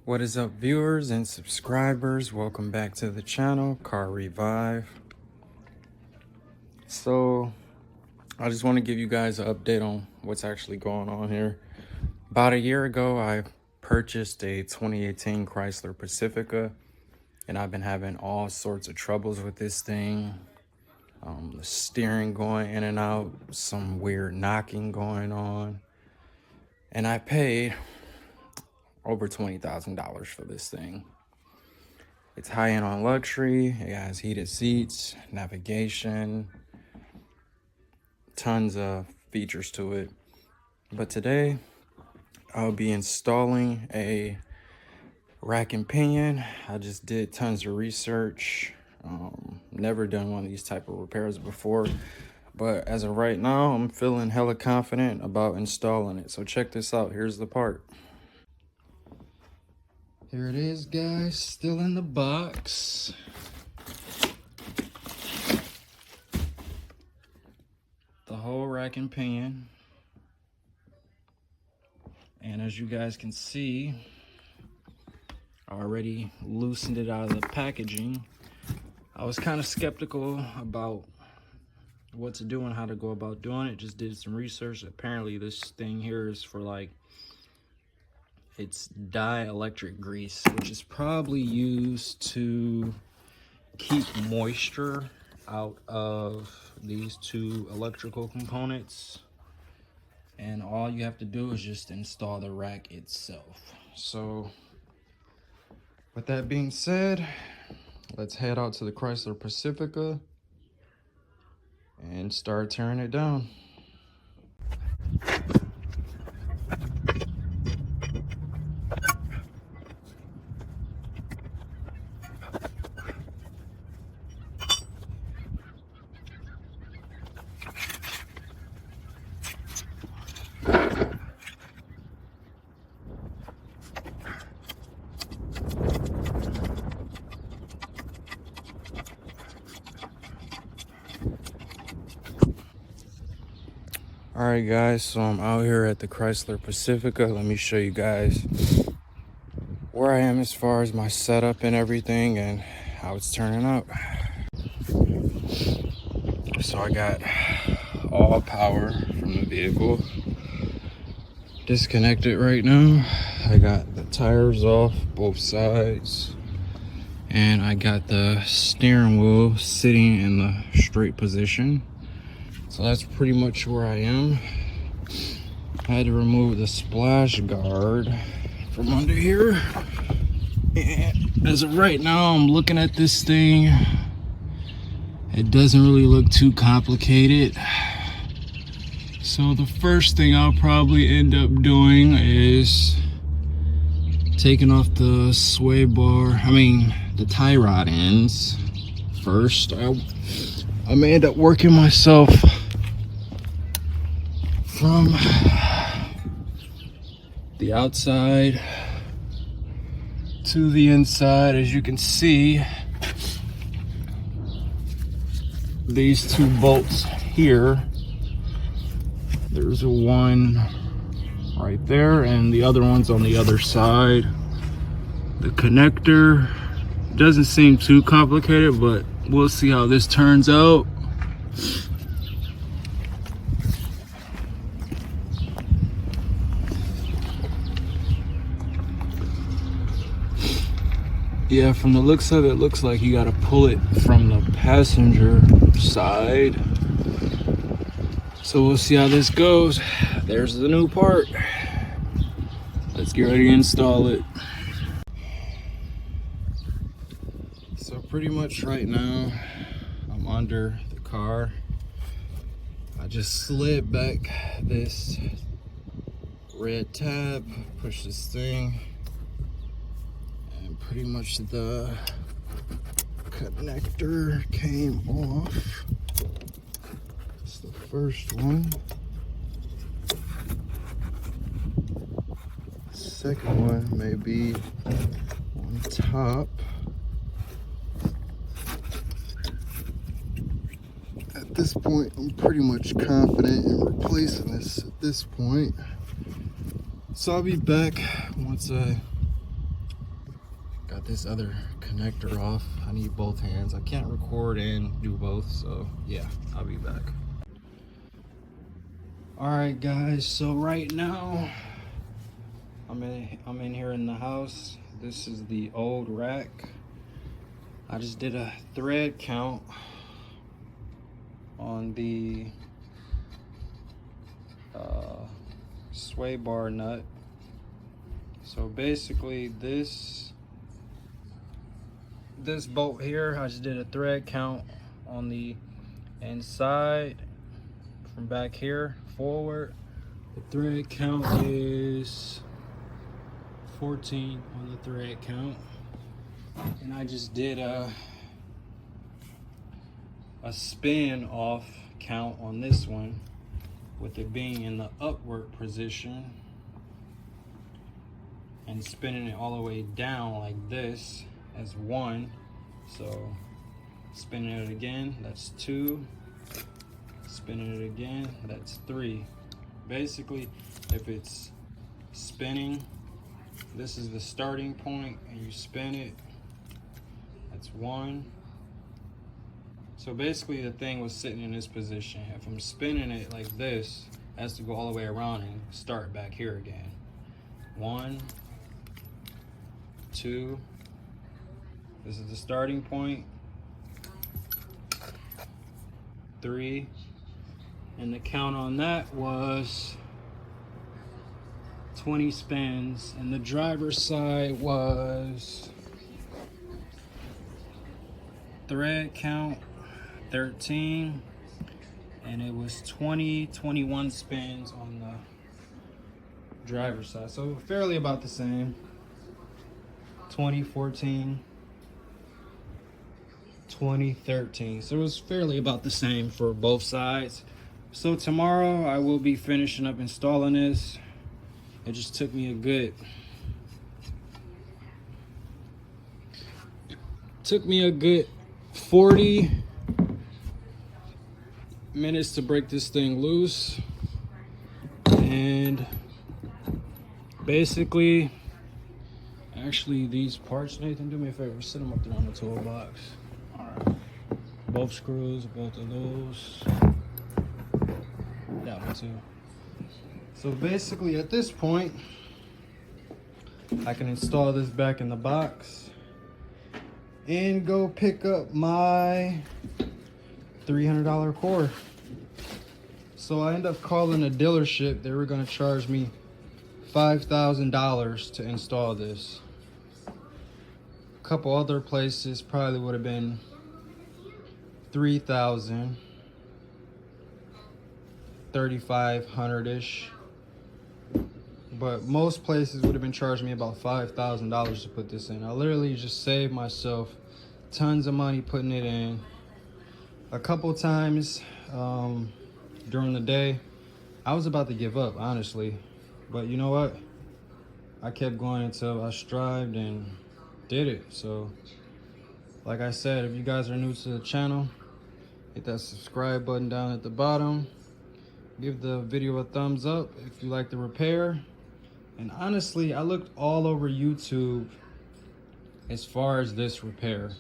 What is up, viewers and subscribers? Welcome back to the channel, Car Revive. So I just want to give you guys an update on what's actually going on here. About a year ago, I purchased a 2018 Chrysler Pacifica, and I've been having all sorts of troubles with this thing. The steering going in and out, some weird knocking going on, and I paid over $20,000 for this thing. It's high-end on luxury. It has heated seats, navigation, tons of features to it. But today, I'll be installing a rack and pinion. I just did tons of research. Never done one of these type of repairs before. But as of right now, I'm feeling hella confident about installing it. So check this out. Here's the part. Here it is, guys, still in the box. The whole rack and pinion. And as you guys can see, I already loosened it out of the packaging. I was kind of skeptical about what to do and how to go about doing it. Just did some research. Apparently this thing here is for like, it's dielectric grease, which is probably used to keep moisture out of these two electrical components. And all you have to do is just install the rack itself. So with that being said, let's head out to the Chrysler Pacifica and start tearing it down. Alright guys, so I'm out here at the Chrysler Pacifica. Let me show you guys where I am as far as my setup and everything and how it's turning out. So I got all power from the vehicle disconnected right now. I got the tires off both sides, and I got the steering wheel sitting in the straight position. So that's pretty much where I am. I had to remove the splash guard from under here. And as of right now, I'm looking at this thing. It doesn't really look too complicated. So the first thing I'll probably end up doing is taking off the sway bar, the tie rod ends first. I may end up working myself from the outside to the inside. As you can see, these two bolts here, there's a one right there and the other one's on the other side. The connector doesn't seem too complicated, but we'll see how this turns out. Yeah, from the looks of it, looks like you gotta pull it from the passenger side. So we'll see how this goes. There's the new part. Let's get ready to install it. So pretty much right now, I'm under the car. I just slid back this red tab, push this thing, and pretty much the connector came off. It's the first one. Second one may be on top. At this point, I'm pretty much confident in replacing this at this point. So I'll be back once I Got this other connector off. I need both hands. I can't record and do both, so yeah, I'll be back. All right, guys. So right now, I'm in here in the house. This is the old rack. I just did a thread count on the sway bar nut. So basically this bolt here, I just did a thread count on the inside from back here forward. The thread count is 14 on the thread count, and I just did a spin off count on this one, with it being in the upward position and spinning it all the way down like this as 1. So spinning it again, that's 2. Spinning it again, that's 3. Basically, if it's spinning, this is the starting point, and you spin it, that's 1. So basically the thing was sitting in this position. If I'm spinning it like this, it has to go all the way around and start back here again. 1, 2, this is the starting point, 3, and the count on that was 20 spins, and the driver's side was thread count 13, and it was 21 spins on the driver's side. So fairly about the same. 20, 14, 20, 13. So it was fairly about the same for both sides. So tomorrow I will be finishing up installing this. It just took me a good 40 minutes to break this thing loose. And basically, actually these parts, Nathan, do me a favor, sit them up there on the toolbox. All right, both screws, both of those, that one too. So basically at this point, I can install this back in the box and go pick up my $300 core. So I end up calling a dealership. They were gonna charge me $5,000 to install this. A couple other places probably would have been $3,000, $3,500-ish. But most places would have been charging me about $5,000 to put this in. I literally just saved myself tons of money putting it in. A couple times during the day, I was about to give up, honestly. But you know what? I kept going until I strived and did it. So, like I said, if you guys are new to the channel, hit that subscribe button down at the bottom. Give the video a thumbs up if you like the repair. And honestly, I looked all over YouTube as far as this repair,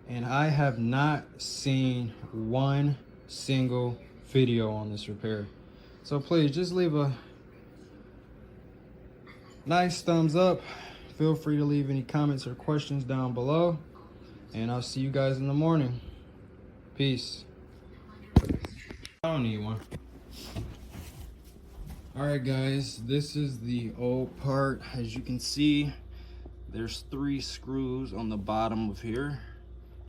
and I have not seen one single video on this repair. So please just leave a nice thumbs up. Feel free to leave any comments or questions down below, and I'll see you guys in the morning. Peace. I don't need one. Alright guys, this is the old part. As you can see, there's 3 screws on the bottom of here.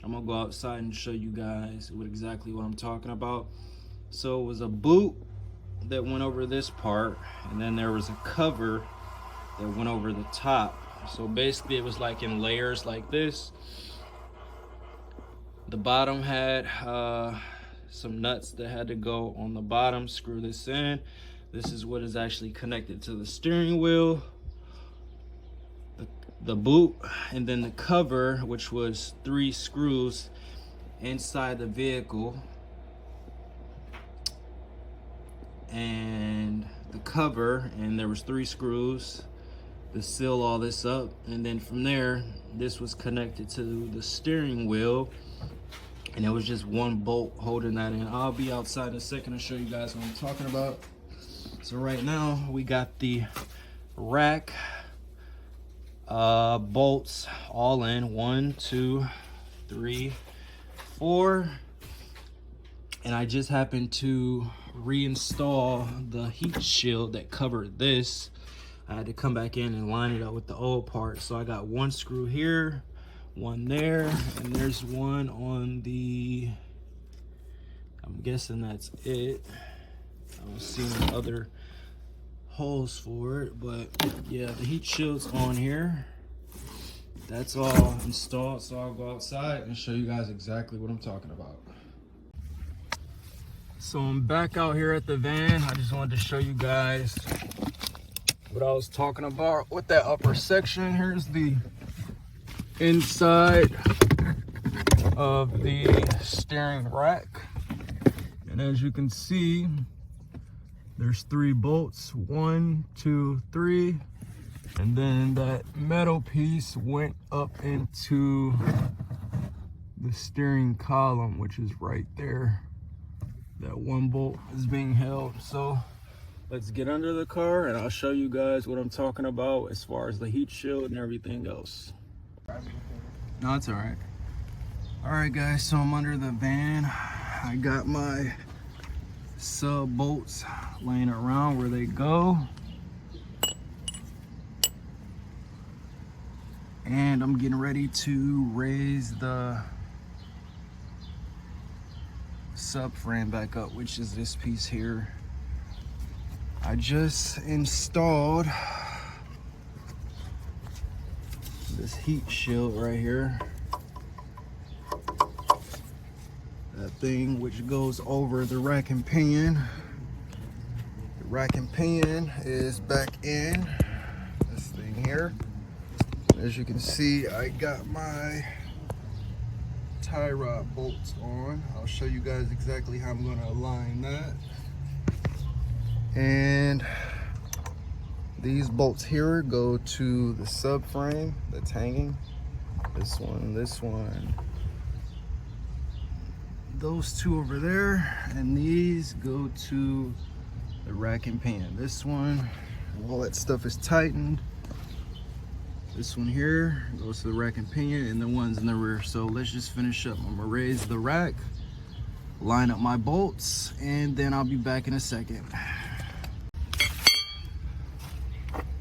I'm gonna go outside and show you guys exactly what I'm talking about. So it was a boot that went over this part, and then there was a cover that went over the top. So basically it was like in layers like this. The bottom had some nuts that had to go on the bottom. Screw this in. This is what is actually connected to the steering wheel, the boot, and then the cover, which was 3 screws inside the vehicle. And the cover, and there was 3 screws, to seal all this up. And then from there, this was connected to the steering wheel, and it was just one bolt holding that in. I'll be outside in a second to show you guys what I'm talking about. So right now we got the rack bolts all in, 1, 2, 3, 4. And I just happened to reinstall the heat shield that covered this. I had to come back in and line it up with the old part. So I got one screw here, one there, and there's one on the, I'm guessing that's it. I don't see any other holes for it, but yeah, the heat shield's on here. That's all installed, so I'll go outside and show you guys exactly what I'm talking about. So I'm back out here at the van. I just wanted to show you guys what I was talking about with that upper section. Here's the inside of the steering rack, and as you can see, there's 3 bolts, 1, 2, 3, and then that metal piece went up into the steering column, which is right there. That one bolt is being held. So let's get under the car and I'll show you guys what I'm talking about as far as the heat shield and everything else. No, it's all right. All right, guys, so I'm under the van. I got my sub bolts laying around where they go. And I'm getting ready to raise the subframe back up, which is this piece here. I just installed this heat shield right here. That thing which goes over the rack and pinion. The rack and pinion is back in this thing here. As you can see, I got my tie rod bolts on. I'll show you guys exactly how I'm going to align that. And these bolts here go to the subframe that's hanging. This one, those 2 over there, and these go to the rack and pinion. This one, all that stuff is tightened. This one here goes to the rack and pinion, and the ones in the rear. So let's just finish up. I'm gonna raise the rack, line up my bolts, and then I'll be back in a second.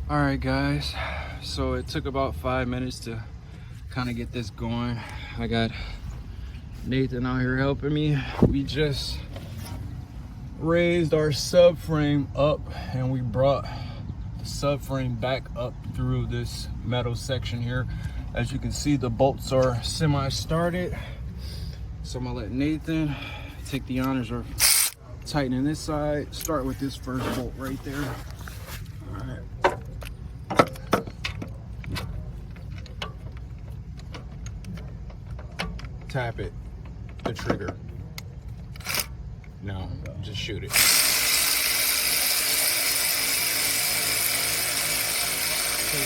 All right, guys, so it took about 5 minutes to kind of get this going. I got Nathan out here helping me. We just raised our subframe up, and we brought the subframe back up through this metal section here. As you can see, the bolts are semi-started. So I'm gonna let Nathan take the honors of tightening this side. Start with this first bolt right there. All right. Tap it, the trigger. No, just shoot it.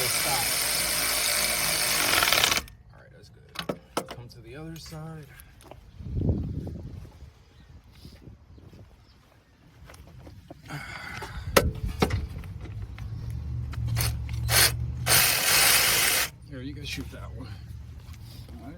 Stop. All right, that's good. Come to the other side. Here, you can shoot that one. All right.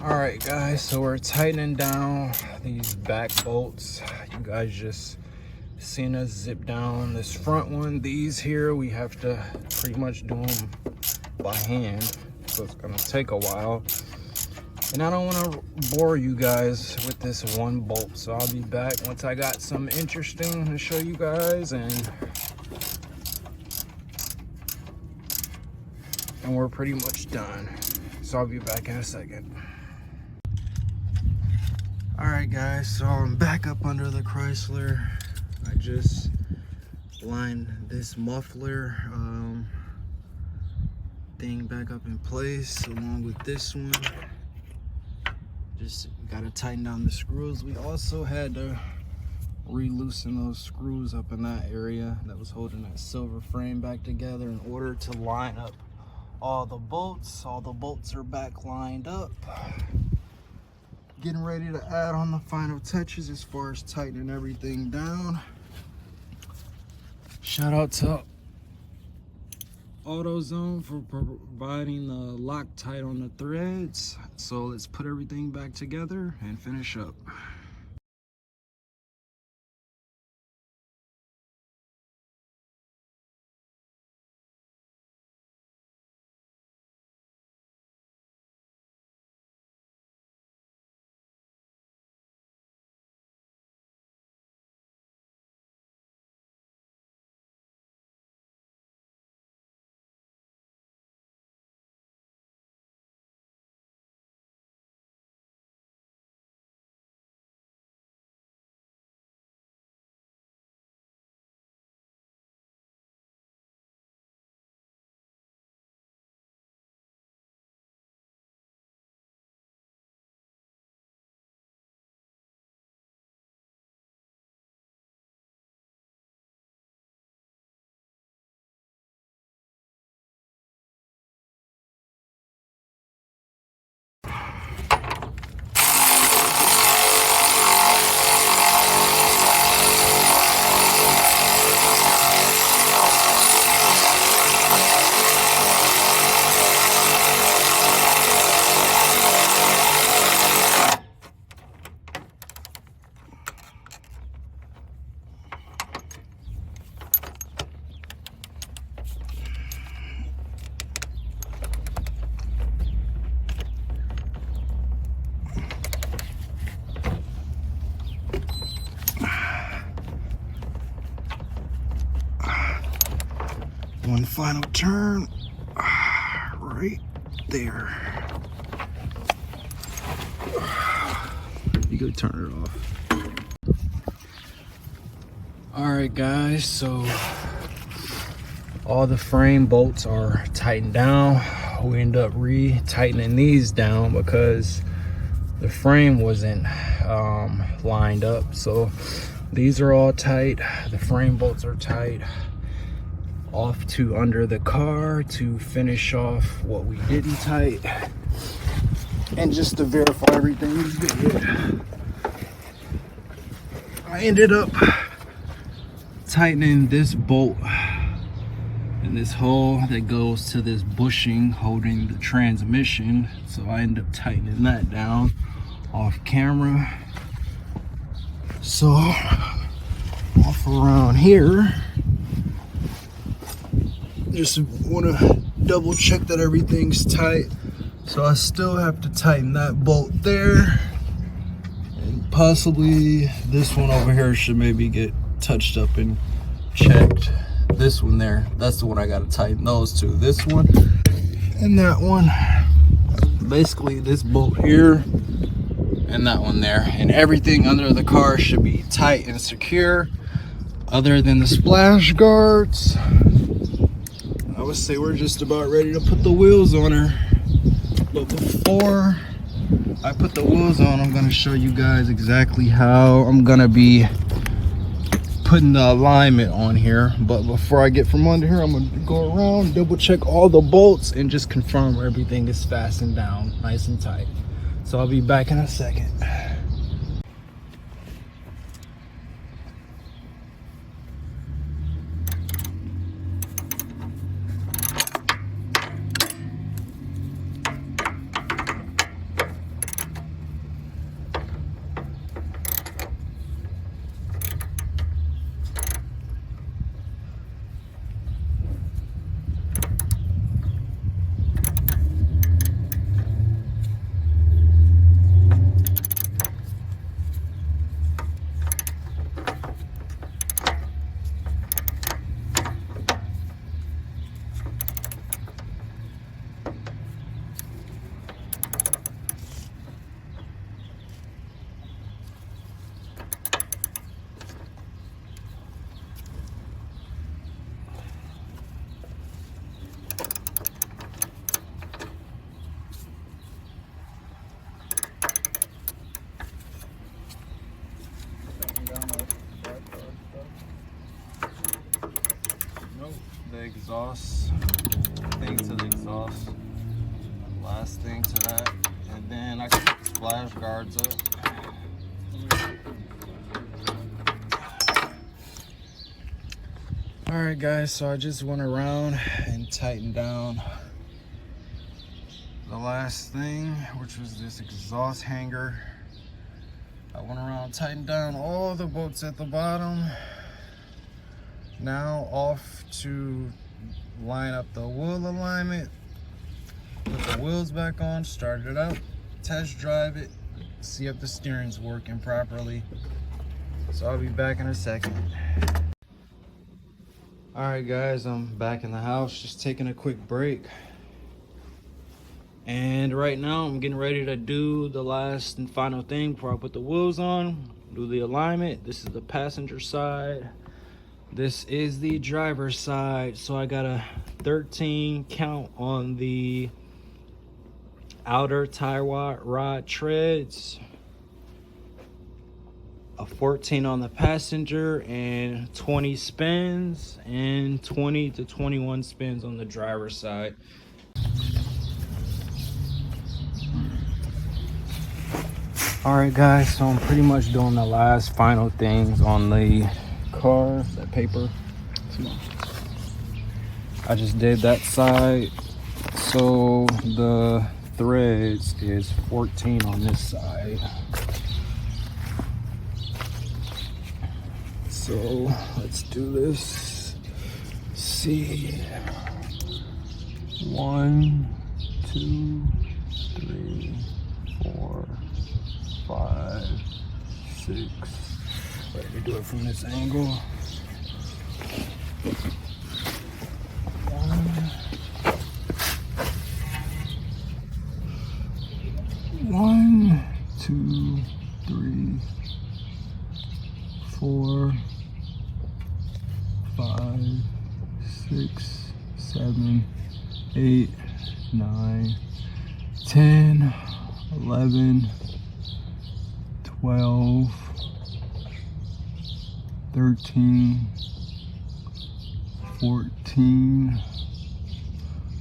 All right, guys, so we're tightening down these back bolts. You guys just seen us zip down this front one. These here, we have to pretty much do them by hand, so it's gonna take a while. And I don't want to bore you guys with this one bolt, so I'll be back once I got some interesting to show you guys, and we're pretty much done. So I'll be back in a second. All right, guys, so I'm back up under the Chrysler. I just line this muffler thing back up in place along with this one. Just gotta tighten down the screws. We also had to re-loosen those screws up in that area that was holding that silver frame back together in order to line up all the bolts. All the bolts are back lined up. Getting ready to add on the final touches as far as tightening everything down. Shout out to AutoZone for providing the Loctite on the threads. So let's put everything back together and finish up. One final turn, right there. You go turn it off. All right, guys, so all the frame bolts are tightened down. We end up re-tightening these down because the frame wasn't lined up. So these are all tight. The frame bolts are tight. Off to under the car to finish off what we didn't tight, and just to verify everything is good. I ended up tightening this bolt and this hole that goes to this bushing holding the transmission, so I ended up tightening that down off camera. So off around here, just want to double check that everything's tight. So I still have to tighten that bolt there, and possibly this one over here should maybe get touched up and checked. This one there, that's the one I got to tighten. Those two, this one and that one. Basically this bolt here and that one there, and everything under the car should be tight and secure other than the splash guards. I would say we're just about ready to put the wheels on her. But before I put the wheels on, I'm gonna show you guys exactly how I'm gonna be putting the alignment on here. But before I get from under here, I'm gonna go around, double check all the bolts, and just confirm everything is fastened down nice and tight. So I'll be back in a second. the exhaust thing to the exhaust. Last thing to that. And then I can put the splash guards up. Alright guys, so I just went around and tightened down the last thing, which was this exhaust hanger. I went around, tightened down all the bolts at the bottom. Now off to line up the wheel alignment, put the wheels back on, start it up, test drive it, see if the steering's working properly. So I'll be back in a second. Alright guys, I'm back in the house, just taking a quick break. And right now I'm getting ready to do the last and final thing before I put the wheels on, do the alignment. This is the passenger side. This is the driver's side. So I got a 13 count on the outer tie rod treads, a 14 on the passenger, and 20 spins, and 20 to 21 spins on the driver's side. All right guys, so I'm pretty much doing the last final things on the car, that paper. I just did that side. So the threads is 14 on this side. So let's do this. See, 1, 2, 3, 4, 5, 6. Let me do it from this angle. 1, 2, 3, 4, 5, 6, 7, 8, 9, 10, 11, 12, 13, 14.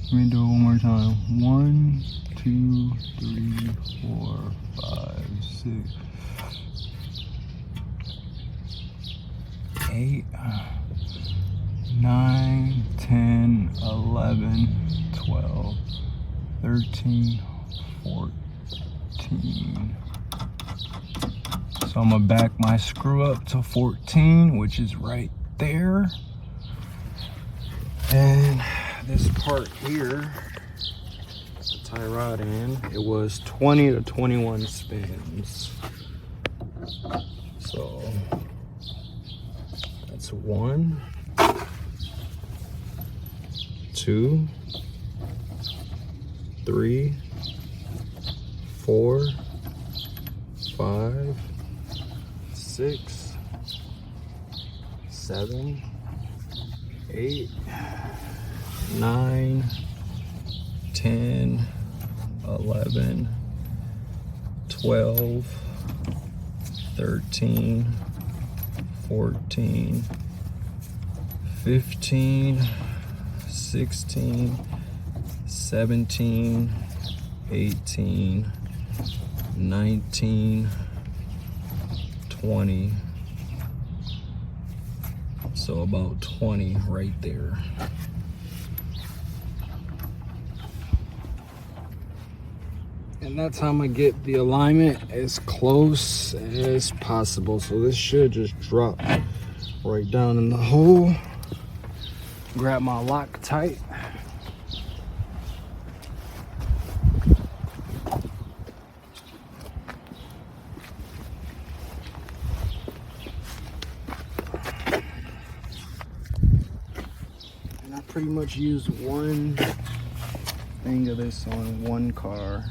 Let me do it one more time. 1, 2, 3, 4, 5, 6, 8, 9, 10, 11, 12, 13, 14. So I'm gonna back my screw up to 14, which is right there. And this part here, the tie rod end, it was 20 to 21 spins. So that's 1, 2, 3, 4, 5, 6, 7, 8, 9, 10, 11, 12, 13, 14, 15, 16, 17, 18, 19, 20. So about 20 right there. And that's how I'm gonna get the alignment as close as possible. So this should just drop right down in the hole. Grab my Loctite. And I pretty much use one thing of this on one car.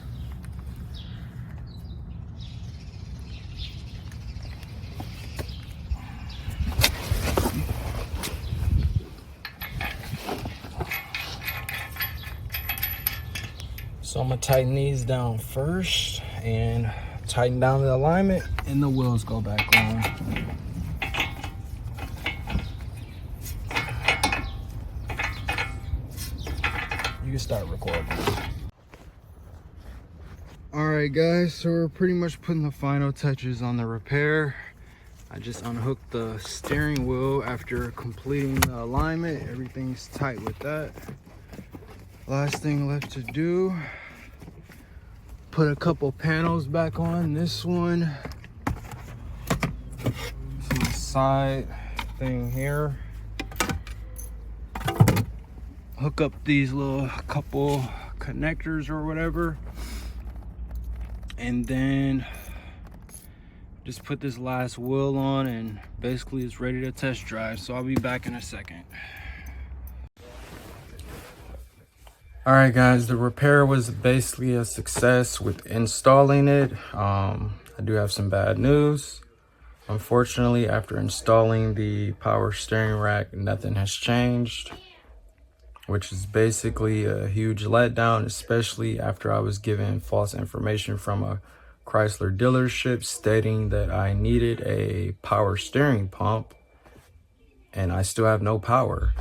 So I'm gonna tighten these down first and tighten down the alignment, and the wheels go back on. can start recording. Alright guys, so we're pretty much putting the final touches on the repair. I just unhooked the steering wheel after completing the alignment. Everything's tight with that. Last thing left to do, put a couple panels back on. This one, some side thing here. Hook up these little couple connectors or whatever. And then just put this last wheel on, and basically it's ready to test drive. So I'll be back in a second. All right guys, the repair was basically a success with installing it. I do have some bad news. Unfortunately, after installing the power steering rack, nothing has changed, which is basically a huge letdown, especially after I was given false information from a Chrysler dealership stating that I needed a power steering pump, and I still have no power.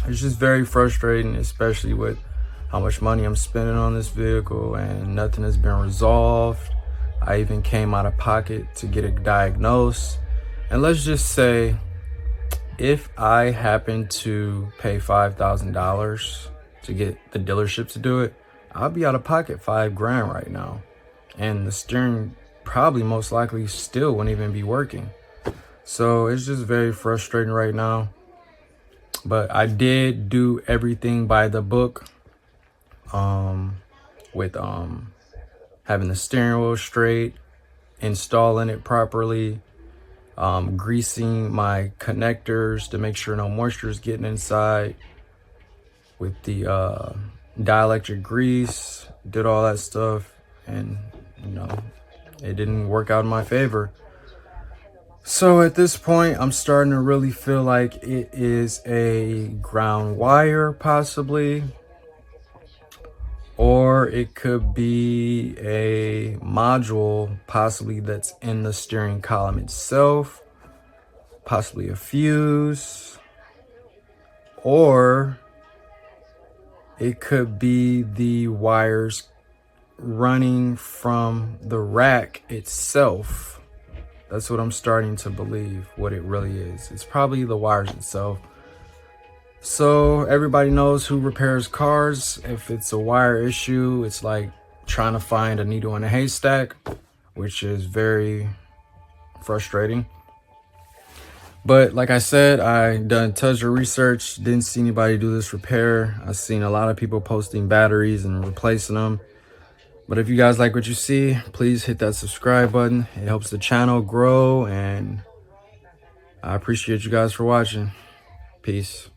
It's just very frustrating, especially with how much money I'm spending on this vehicle and nothing has been resolved. I even came out of pocket to get it diagnosed. And let's just say, if I happen to pay $5,000 to get the dealership to do it, I'll be out of pocket $5 grand right now. And the steering probably most likely still wouldn't even be working. So it's just very frustrating right now. But I did do everything by the book, with having the steering wheel straight, installing it properly, greasing my connectors to make sure no moisture is getting inside with the dielectric grease. Did all that stuff, and you know, it didn't work out in my favor. So at this point, I'm starting to really feel like it is a ground wire possibly, or it could be a module possibly that's in the steering column itself, possibly a fuse, or it could be the wires running from the rack itself. That's what I'm starting to believe what it really is. It's probably the wires itself. So everybody knows who repairs cars. If it's a wire issue, it's like trying to find a needle in a haystack, which is very frustrating. But like I said, I done tons of research, didn't see anybody do this repair. I've seen a lot of people posting batteries and replacing them. But if you guys like what you see, please hit that subscribe button. It helps the channel grow, and I appreciate you guys for watching. Peace.